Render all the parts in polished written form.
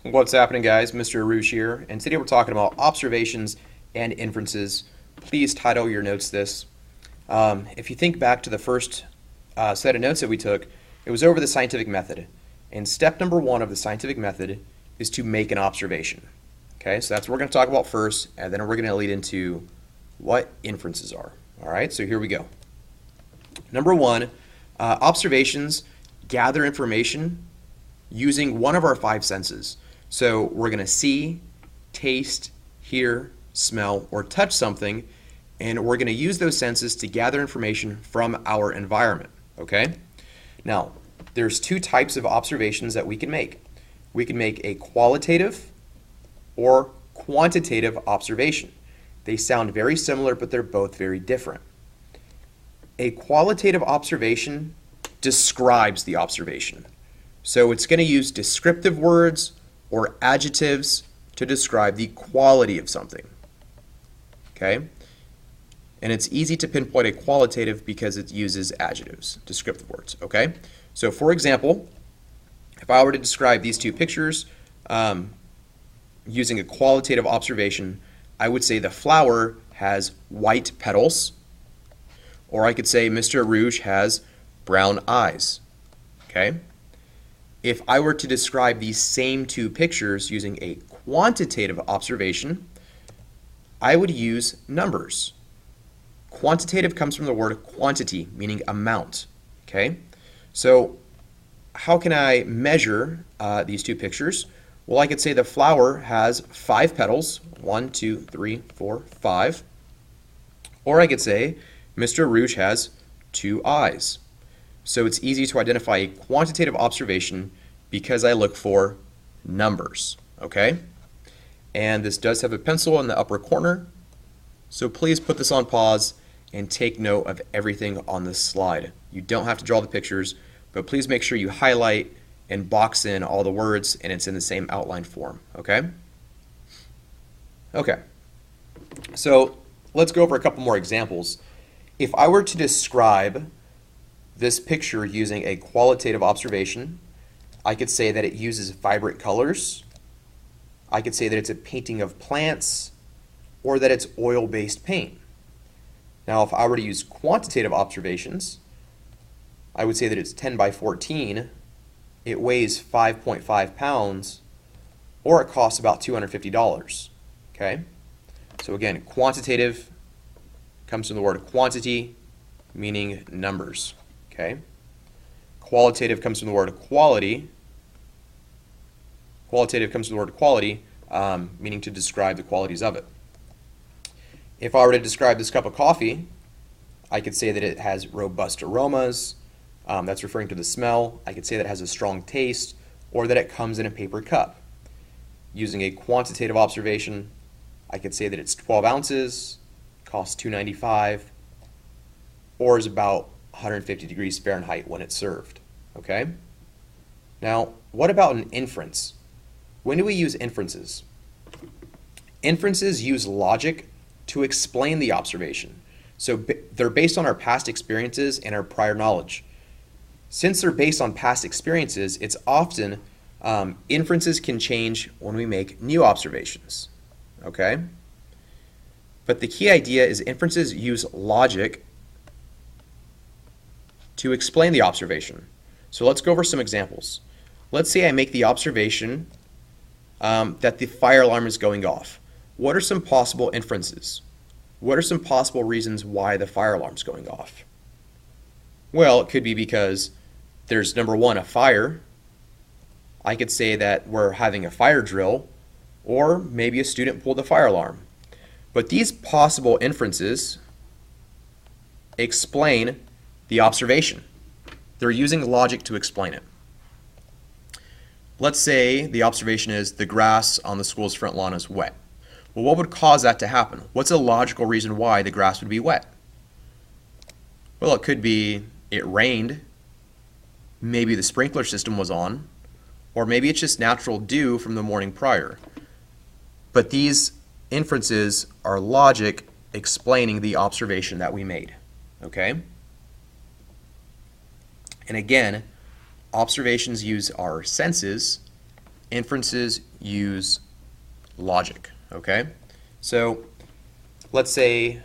What's happening, guys? Mr. Arush here, and today we're talking about observations and inferences. Please title your notes this. If you think back to the first set of notes that we took, it was over the scientific method. And step number one of the scientific method is to make an observation. Okay, so that's what we're going to talk about first, and then we're going to lead into what inferences are. All right, so here we go. Number one, observations gather information using one of our five senses. So we're going to see, taste, hear, smell, or touch something, and we're going to use those senses to gather information from our environment, okay? Now, there's two types of observations that we can make. We can make a qualitative or quantitative observation. They sound very similar, but they're both very different. A qualitative observation describes the observation. So it's going to use descriptive words or adjectives to describe the quality of something. Okay? And it's easy to pinpoint a qualitative because it uses adjectives, descriptive words. Okay? So for example, if I were to describe these two pictures using a qualitative observation, I would say the flower has white petals, or I could say Mr. Rouge has brown eyes. Okay? If I were to describe these same two pictures using a quantitative observation, I would use numbers. Quantitative comes from the word quantity, meaning amount. Okay? So how can I measure these two pictures? Well, I could say the flower has 5 petals, 1, 2, 3, 4, 5. Or I could say Mr. Rouge has 2 eyes. So it's easy to identify a quantitative observation because I look for numbers, okay? And this does have a pencil in the upper corner, so please put this on pause and take note of everything on this slide. You don't have to draw the pictures, but please make sure you highlight and box in all the words and it's in the same outline form, okay? Okay, so let's go over a couple more examples. If I were to describe this picture using a qualitative observation, I could say that it uses vibrant colors. I could say that it's a painting of plants, or that it's oil-based paint. Now, if I were to use quantitative observations, I would say that it's 10 by 14, it weighs 5.5 pounds, or it costs about $250. Okay? So again, quantitative comes from the word quantity, meaning numbers. Okay? Qualitative comes from the word quality. Qualitative comes from the word quality, meaning to describe the qualities of it. If I were to describe this cup of coffee, I could say that it has robust aromas. That's referring to the smell. I could say that it has a strong taste, or that it comes in a paper cup. Using a quantitative observation, I could say that it's 12 ounces, costs $2.95, or is about 150 degrees Fahrenheit when it's served. Okay? Now, what about an inference? When do we use inferences? Inferences use logic to explain the observation. So they're based on our past experiences and our prior knowledge. Since they're based on past experiences, it's often inferences can change when we make new observations. Okay? But the key idea is inferences use logic to explain the observation. So let's go over some examples. Let's say I make the observation that the fire alarm is going off. What are some possible inferences? What are some possible reasons why the fire alarm is going off? Well, it could be because there's, number one, a fire. I could say that we're having a fire drill, or maybe a student pulled the fire alarm. But these possible inferences explain the observation. They're using logic to explain it. Let's say the observation is the grass on the school's front lawn is wet. Well, what would cause that to happen? What's a logical reason why the grass would be wet? Well, it could be it rained, maybe the sprinkler system was on, or maybe it's just natural dew from the morning prior. But these inferences are logic explaining the observation that we made. Okay? And again, observations use our senses Inferences use logic, okay? So let's say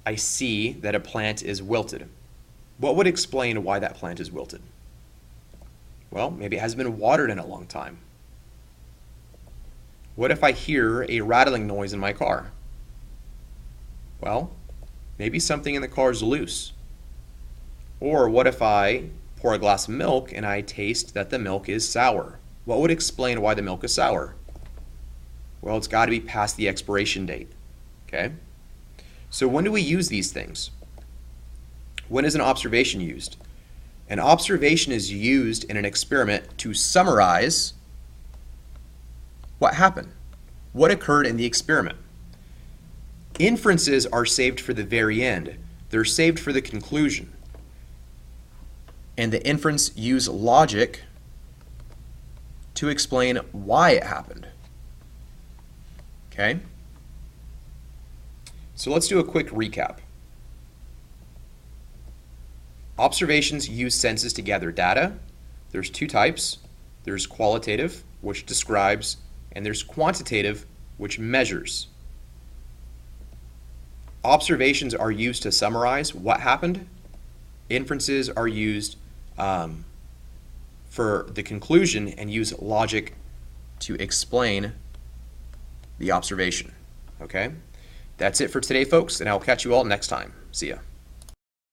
I see that a plant is wilted. What would explain why that plant is wilted? Well, maybe it hasn't been watered in a long time. What if I hear a rattling noise in my car? Well, maybe something in the car is loose. Or what if I pour a glass of milk and I taste that the milk is sour? What would explain why the milk is sour? Well, it's got to be past the expiration date. Okay? So when do we use these things? When is an observation used? An observation is used in an experiment to summarize what happened, what occurred in the experiment. Inferences are saved for the very end. They're saved for the conclusion. And the inference use logic to explain why it happened. Okay? So let's do a quick recap. Observations use senses to gather data. There's two types. There's qualitative, which describes, and there's quantitative, which measures. Observations are used to summarize what happened. Inferences are used for the conclusion and use logic to explain the observation. Okay? That's it for today, folks, and I'll catch you all next time. See ya.